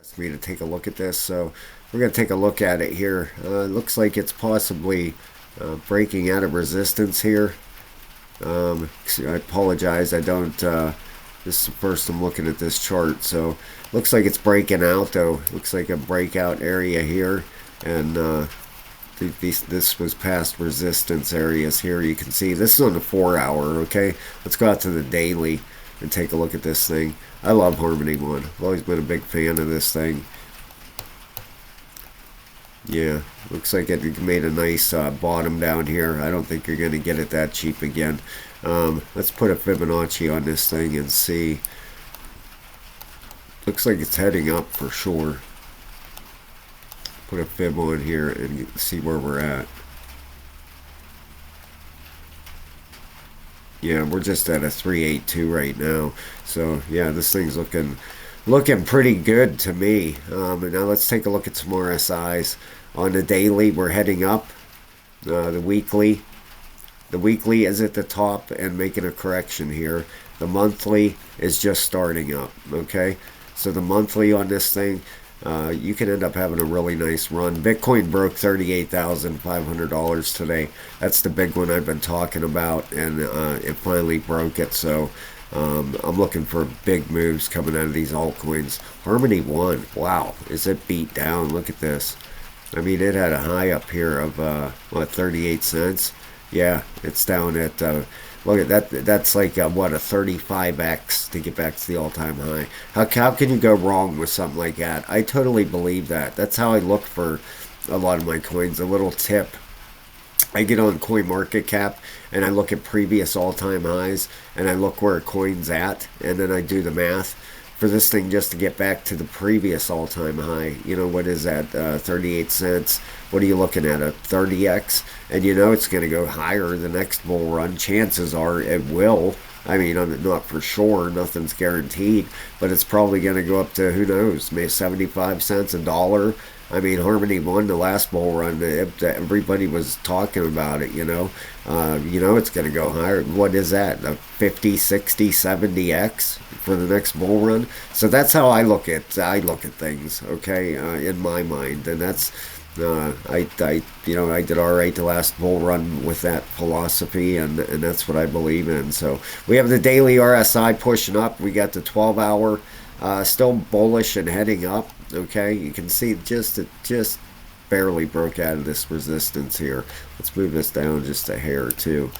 asked me to take a look at this, so we're going to take a look at it here. It looks like it's possibly breaking out of resistance here. I apologize, I don't, this is the first I'm looking at this chart, so looks like it's breaking out though. Looks like a breakout area here, and this was past resistance areas here. You can see this is on the 4 hour, okay? Let's go out to the daily and take a look at this thing. I love Harmony One. I've always been a big fan of this thing. Yeah, looks like it made a nice bottom down here. I don't think you're going to get it that cheap again. Let's put a Fibonacci on this thing and see. Looks like it's heading up for sure. Put a fib on here and see where we're at. Yeah, we're just at a 382 right now. So yeah, this thing's looking pretty good to me. And now let's take a look at some RSIs. On the daily, we're heading up. The weekly is at the top and making a correction here. The monthly is just starting up. Okay, so the monthly on this thing, you can end up having a really nice run. Bitcoin broke $38,500 today. That's the big one I've been talking about, and it finally broke it. So I'm looking for big moves coming out of these altcoins. Harmony One, wow, is it beat down? Look at this. I mean, it had a high up here of what, 38 cents. Yeah, it's down at look at that. That's like what, a 35x to get back to the all-time high. How can you go wrong with something like that? I totally believe that. That's how I look for a lot of my coins. A little tip: I get on CoinMarketCap and I look at previous all-time highs and I look where a coin's at, and then I do the math for this thing just to get back to the previous all-time high. You know, what is that, 38 cents? What are you looking at, a 30x? And you know it's going to go higher the next bull run. Chances are it will. I mean, I'm not for sure, nothing's guaranteed, but it's probably going to go up to, who knows, maybe 75 cents, a dollar. I mean, Harmony won the last bull run. Everybody was talking about it, you know. It's going to go higher. What is that? A 50, 60, 70x for the next bull run? So that's how I look at things, okay, in my mind. And that's I did all right the last bull run with that philosophy, and that's what I believe in. So we have the daily RSI pushing up. We got the 12 hour still bullish and heading up. Okay, you can see it just barely broke out of this resistance here. Let's move this down just a hair too,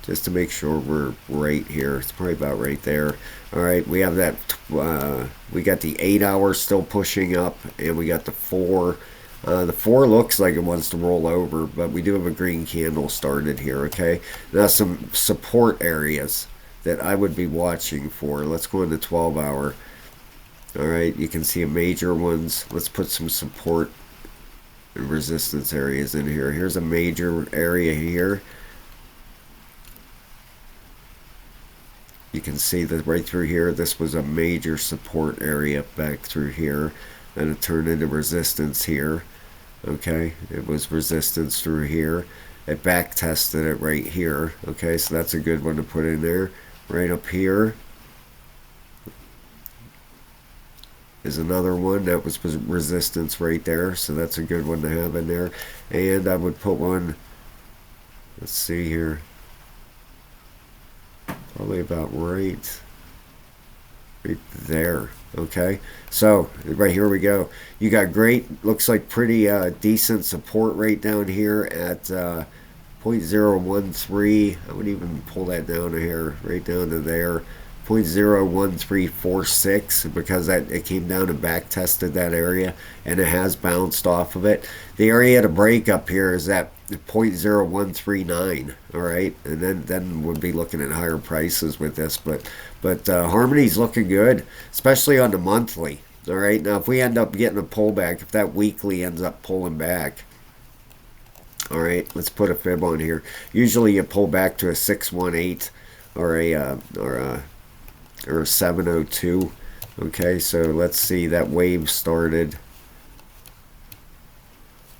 just to make sure we're right here. It's probably about right there. All right, we have that. We got the 8 hour still pushing up, and we got the 4. The 4 looks like it wants to roll over, but we do have a green candle started here, okay? Now some support areas that I would be watching for. Let's go into 12 hour. All right, you can see a major ones. Let's put some support and resistance areas in here. Here's a major area here. You can see that right through here, this was a major support area back through here. Then it turned into resistance here. Okay, it was resistance through here. It back tested it right here. Okay, so that's a good one to put in there. Right up here is another one that was resistance right there, so that's a good one to have in there. And I would put one, let's see here, probably about right there. Okay, so right here we go. You got great, looks like pretty decent support right down here at 0.013. I would even pull that down here, right down to there, 0.01346, because it came down and back tested that area, and it has bounced off of it. The area to break up here is at 0.0139. All right, and then we'll be looking at higher prices with this, but Harmony's looking good, especially on the monthly. All right, now if we end up getting a pullback, if that weekly ends up pulling back, all right, let's put a fib on here. Usually you pull back to a 618 or a 702. Okay, so let's see, that wave started.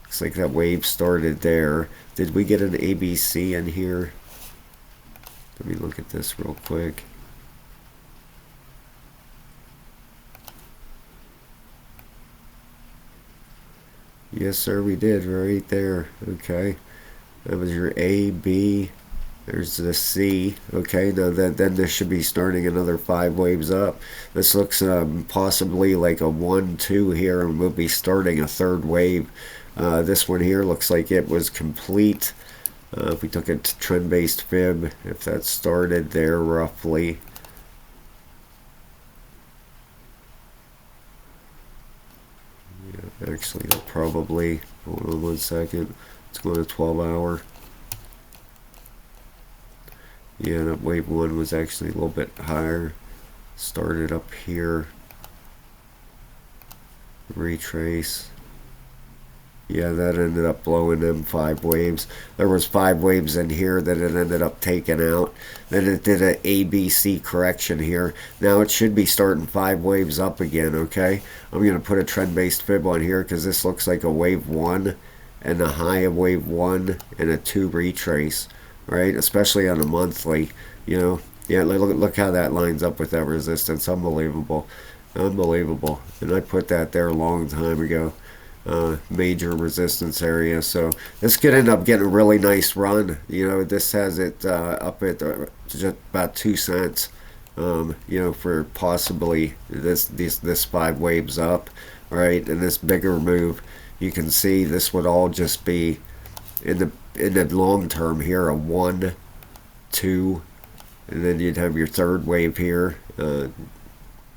Looks like that wave started there. Did we get an ABC in here? Let me look at this real quick. Yes, sir, we did right there. Okay. That was your A, B. There's the C. Okay, now then this should be starting another 5 waves up. This looks possibly like a 1, 2 here, and we'll be starting a third wave. This one here looks like it was complete. If we took a trend-based fib, if that started there roughly. Yeah, actually, it'll probably, hold on 1 second. Let's go to 12 hour. Yeah, that wave 1 was actually a little bit higher. Started up here. Retrace. Yeah, that ended up blowing them 5 waves. There was 5 waves in here that it ended up taking out. Then it did an ABC correction here. Now it should be starting 5 waves up again, okay? I'm going to put a trend-based fib on here because this looks like a wave 1 and a high of wave 1 and a 2 retrace, right? Especially on a monthly, you know. Yeah, look how that lines up with that resistance. Unbelievable. Unbelievable. And I put that there a long time ago. Major resistance area. So this could end up getting a really nice run. You know, this has it up at just about 2 cents. You know, for possibly this 5 waves up, right? And this bigger move, you can see this would all just be in the long term here a 1, 2, and then you'd have your third wave here.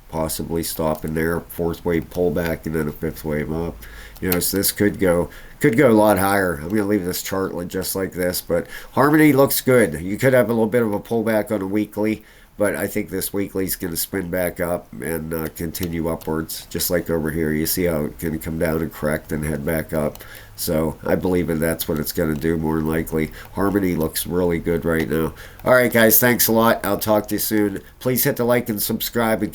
Possibly stopping there, fourth wave pullback, and then a fifth wave up. You know, so this could go a lot higher. I'm going to leave this chart just like this, but Harmony looks good. You could have a little bit of a pullback on a weekly, but I think this weekly is going to spin back up and continue upwards, just like over here. You see how it can come down and correct and head back up. So I believe that's what it's going to do more than likely. Harmony looks really good right now. All right, guys, thanks a lot. I'll talk to you soon. Please hit the like and subscribe, and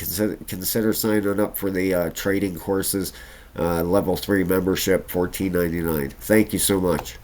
consider signing up for the trading courses. Level 3 membership, $14.99. Thank you so much.